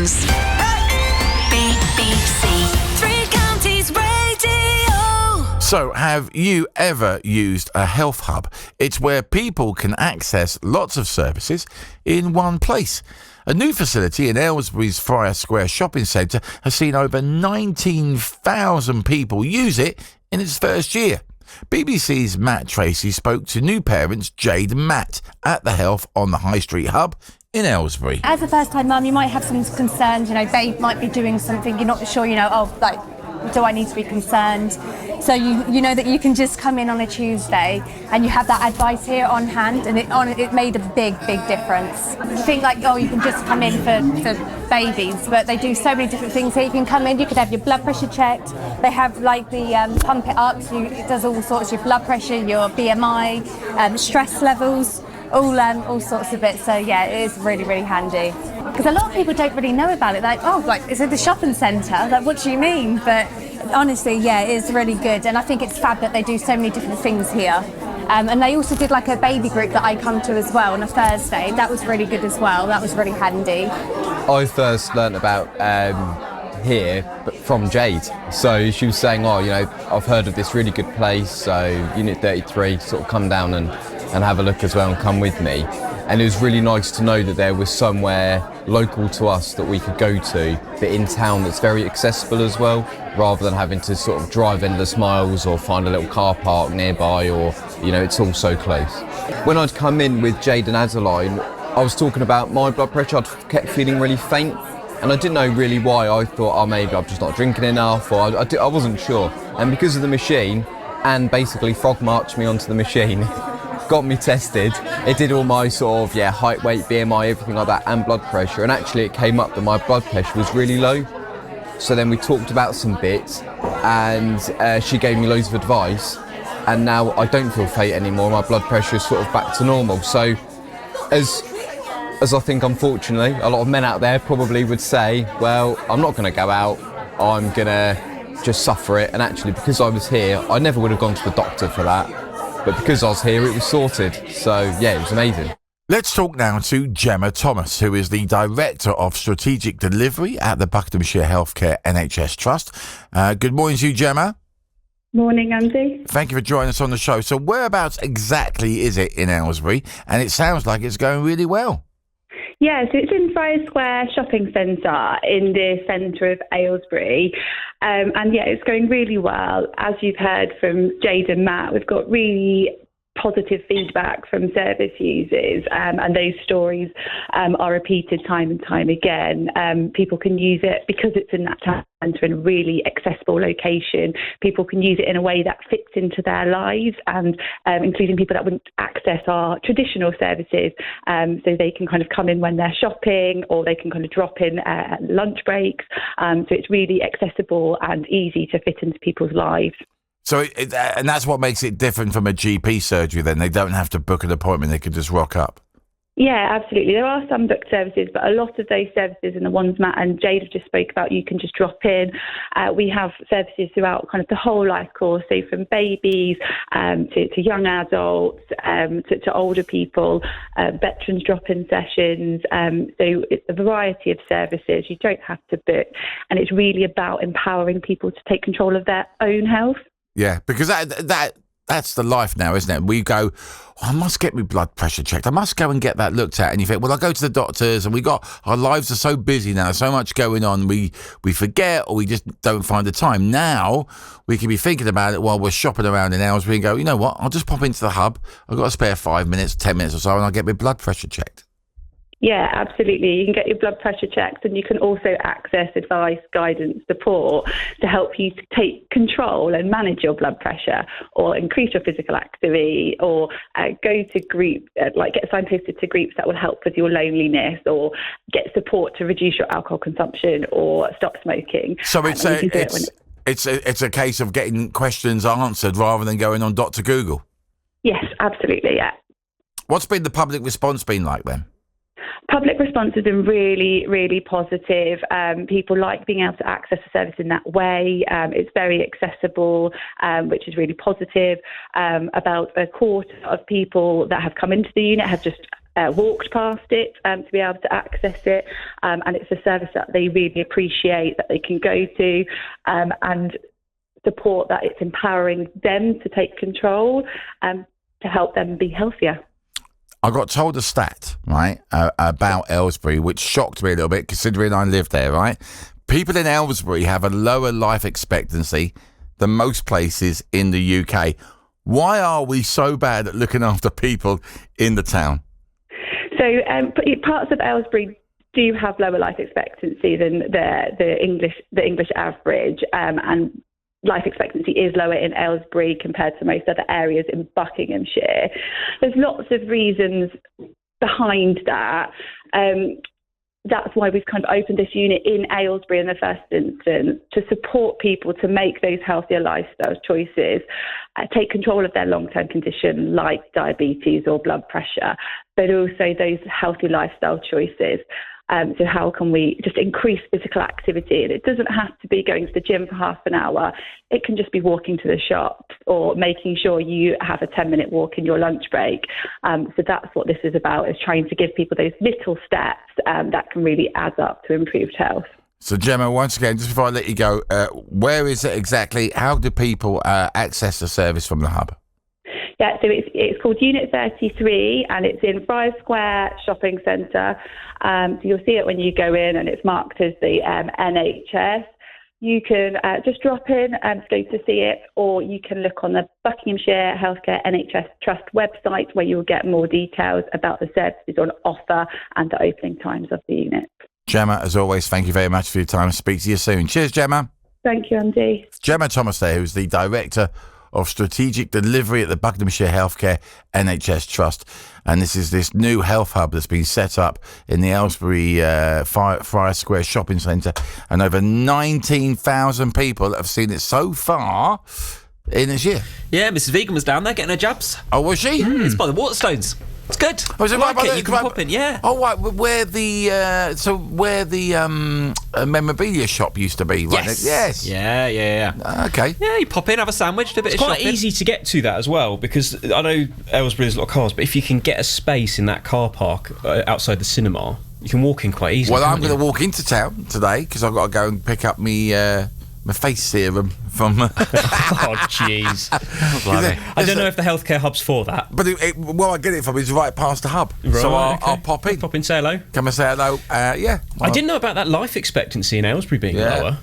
Midlands. BBC Three Counties Radio. So, have you ever used a health hub? It's where people can access lots of services in one place. A new facility in Aylesbury's Friar Square shopping centre has seen over 19,000 people use it in its first year. BBC's Matt Tracy spoke to new parents Jade and Matt at the Health on the Highstreet hub in Aylesbury. As a first-time mum, you might have some concerns. Babe might be doing something you're not sure. Do I need to be concerned? So you know that you can just come in on a Tuesday and you have that advice here on hand, and it made a big difference. You think you can just come in for babies, but they do so many different things here. You can come in, you could have your blood pressure checked. They have the pump it up, so it does all sorts of your blood pressure, your BMI, stress levels, all sorts of it. So yeah, it is really handy. Because a lot of people don't really know about it. It's at the shopping centre. What do you mean? But honestly, yeah, it is really good. And I think it's fab that they do so many different things here. And they also did a baby group that I come to as well on a Thursday. That was really good as well. That was really handy. I first learnt about here from Jade. So she was saying, I've heard of this really good place. So Unit 33, sort of come down and have a look as well and come with me. And it was really nice to know that there was somewhere local to us that we could go to, but in town that's very accessible as well, rather than having to sort of drive endless miles or find a little car park nearby, or, it's all so close. When I'd come in with Jade and Adeline, I was talking about my blood pressure. I kept feeling really faint, and I didn't know really why. I thought, maybe I'm just not drinking enough, or I wasn't sure. And because of the machine, and basically frog marched me onto the machine, got me tested. It did all my sort of height, weight, BMI, everything like that, and blood pressure, and actually it came up that my blood pressure was really low. So then we talked about some bits, and she gave me loads of advice, and now I don't feel faint anymore. My blood pressure is sort of back to normal. So as I think, unfortunately, a lot of men out there probably would say, well, I'm not going to go out, I'm going to just suffer it. And actually, because I was here, I never would have gone to the doctor for that. But because I was here, it was sorted. So, yeah, it was amazing. Let's talk now to Gemma Thomas, who is the Director of Strategic Delivery at the Buckinghamshire Healthcare NHS Trust. Good morning to you, Gemma. Morning, Andy. Thank you for joining us on the show. So whereabouts exactly is it in Aylesbury? And it sounds like it's going really well. Yeah, so it's in Friar Square Shopping Centre in the centre of Aylesbury. And yeah, it's going really well. As you've heard from Jade and Matt, we've got really positive feedback from service users, and those stories are repeated time and time again. People can use it because it's in that town centre in a really accessible location. People can use it in a way that fits into their lives, and including people that wouldn't access our traditional services. So they can kind of come in when they're shopping, or they can kind of drop in at lunch breaks. So it's really accessible and easy to fit into people's lives. So, and that's what makes it different from a GP surgery then? They don't have to book an appointment, they can just rock up? Yeah, absolutely. There are some booked services, but a lot of those services and the ones Matt and Jade have just spoke about, you can just drop in. We have services throughout kind of the whole life course, so from babies to young adults, to older people, veterans drop-in sessions. So it's a variety of services. You don't have to book, and it's really about empowering people to take control of their own health. Yeah, because that's the life now, isn't it? We go, I must get my blood pressure checked. I must go and get that looked at. And you think, well, I'll go to the doctors, and our lives are so busy now, so much going on. We forget, or we just don't find the time. Now we can be thinking about it while we're shopping around in Aylesbury and go, you know what? I'll just pop into the hub. I've got a spare 5 minutes, 10 minutes or so, and I'll get my blood pressure checked. Yeah, absolutely. You can get your blood pressure checked, and you can also access advice, guidance, support to help you to take control and manage your blood pressure, or increase your physical activity, or go to group, get signposted to groups that will help with your loneliness, or get support to reduce your alcohol consumption or stop smoking. So it's a case of getting questions answered rather than going on Dr. Google. Yes, absolutely. Yeah. What's been the public response been like then? Public response has been really, really positive. People like being able to access the service in that way. It's very accessible, which is really positive. About a quarter of people that have come into the unit have just walked past it to be able to access it, and it's a service that they really appreciate, that they can go to, and support that it's empowering them to take control to help them be healthier. I got told a stat, right, about Aylesbury, which shocked me a little bit considering I live there, right? People in Aylesbury have a lower life expectancy than most places in the UK. Why are we so bad at looking after people in the town? So parts of Aylesbury do have lower life expectancy than the English average, and life expectancy is lower in Aylesbury compared to most other areas in Buckinghamshire. There's lots of reasons behind that. That's why we've kind of opened this unit in Aylesbury in the first instance, to support people to make those healthier lifestyle choices, take control of their long-term condition like diabetes or blood pressure, but also those healthy lifestyle choices. So how can we just increase physical activity? And it doesn't have to be going to the gym for half an hour. It can just be walking to the shops or making sure you have a 10-minute walk in your lunch break. So that's what this is about, is trying to give people those little steps that can really add up to improved health. So, Gemma, once again, just before I let you go, where is it exactly? How do people access the service from the hub? Yeah, so it's called Unit 33, and it's in Friar Square Shopping Centre. So you'll see it when you go in, and it's marked as the NHS. You can just drop in and go to see it, or you can look on the Buckinghamshire Healthcare NHS Trust website, where you'll get more details about the services on offer and the opening times of the unit. Gemma, as always, thank you very much for your time. Speak to you soon. Cheers, Gemma. Thank you, Andy. Gemma Thomas there, who's the Director of Strategic Delivery at the Buckinghamshire Healthcare NHS Trust. And this is this new health hub that's been set up in the Aylesbury Friar Square Shopping Centre. And over 19,000 people have seen it so far in this year. Yeah, Mrs. Vegan was down there getting her jabs. Oh, was she? It's by the Waterstones. It's good. Oh, is it I right like by it. You can pop in, yeah. Oh, right. Where the memorabilia shop used to be, right? Yes. Yes. Yeah. Okay. Yeah, you pop in, have a sandwich, do a bit It's of quite shopping. easy to get to that as well, because I know Aylesbury has a lot of cars, but if you can get a space in that car park outside the cinema, you can walk in quite easily. Well, I'm can't going to you? walk into town today because I've got to go and pick up my face serum from. Oh, jeez. I don't know if the healthcare hub's for that. But where I get it from is right past the hub. So Right, okay. I'll pop in. Pop in, say hello. Come and say hello. Yeah. I didn't know about that life expectancy in Aylesbury being lower.